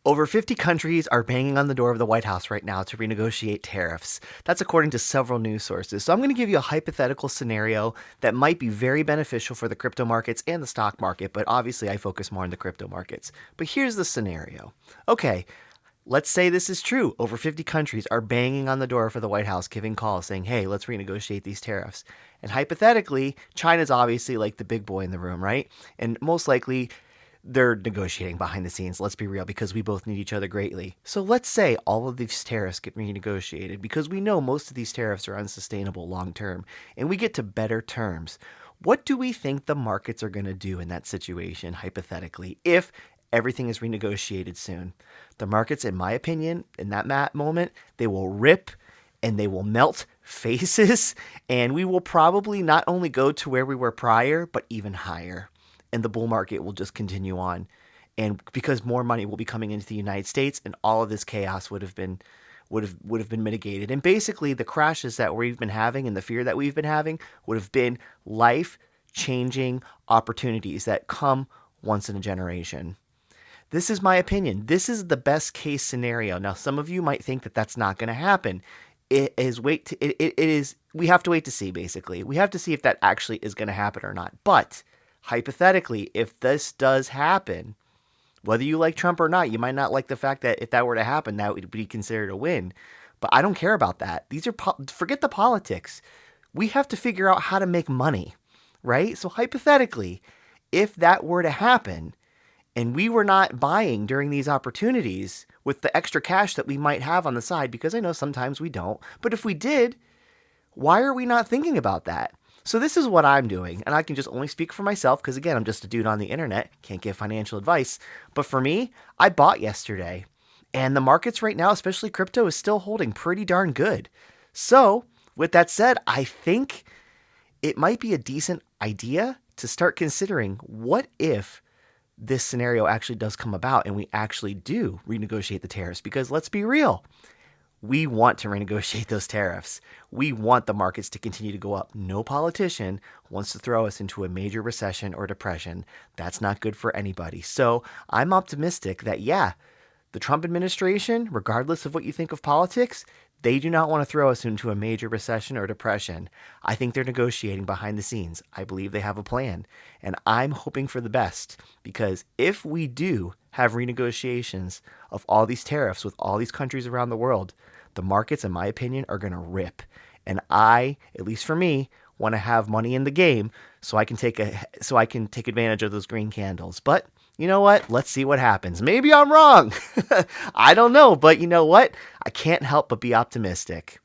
Over 50 countries are banging on the door of the White House right now to renegotiate tariffs. That's according to several news sources. So I'm going to give you a hypothetical scenario that might be very beneficial for the crypto markets and the stock market, but obviously I focus more on the crypto markets. But here's the scenario. Okay, let's say this is true. Over 50 countries are banging on the door for the White House, giving calls saying, hey, let's renegotiate these tariffs. And hypothetically, China's obviously like the big boy in the room, right? And most likely, they're negotiating behind the scenes, let's be real, because we both need each other greatly. So let's say all of these tariffs get renegotiated because we know most of these tariffs are unsustainable long term and we get to better terms. What do we think the markets are going to do in that situation, hypothetically, if everything is renegotiated soon? The markets, in my opinion, in that moment, they will rip and they will melt faces, and we will probably not only go to where we were prior, but even higher. And the bull market will just continue on. And because more money will be coming into the United States, and all of this chaos would have been mitigated. And basically the crashes that we've been having and the fear that we've been having would have been life-changing opportunities that come once in a generation. This is my opinion. This is the best case scenario. Now, some of you might think that that's not going to happen. It is we have to wait to see, basically. We have to see if that actually is going to happen or not. But hypothetically, if this does happen, whether you like Trump or not, you might not like the fact that if that were to happen, that would be considered a win. But I don't care about that. Forget the politics. We have to figure out how to make money, right? So hypothetically, if that were to happen and we were not buying during these opportunities with the extra cash that we might have on the side, because I know sometimes we don't, but if we did, why are we not thinking about that? So this is what I'm doing, and I can just only speak for myself because, again, I'm just a dude on the internet, can't give financial advice. But for me, I bought yesterday, and the markets right now, especially crypto, is still holding pretty darn good. So with that said, I think it might be a decent idea to start considering what if this scenario actually does come about and we actually do renegotiate the tariffs, because let's be real. We want to renegotiate those tariffs. We want the markets to continue to go up. No politician wants to throw us into a major recession or depression. That's not good for anybody. So I'm optimistic that, yeah, the Trump administration, regardless of what you think of politics, they do not want to throw us into a major recession or depression. I think they're negotiating behind the scenes. I believe they have a plan. And I'm hoping for the best, because if we do have renegotiations of all these tariffs with all these countries around the world, the markets, in my opinion, are going to rip. And I, at least for me, want to have money in the game so I can take advantage of those green candles. But you know what? Let's see what happens. Maybe I'm wrong. I don't know, but you know what? I can't help but be optimistic.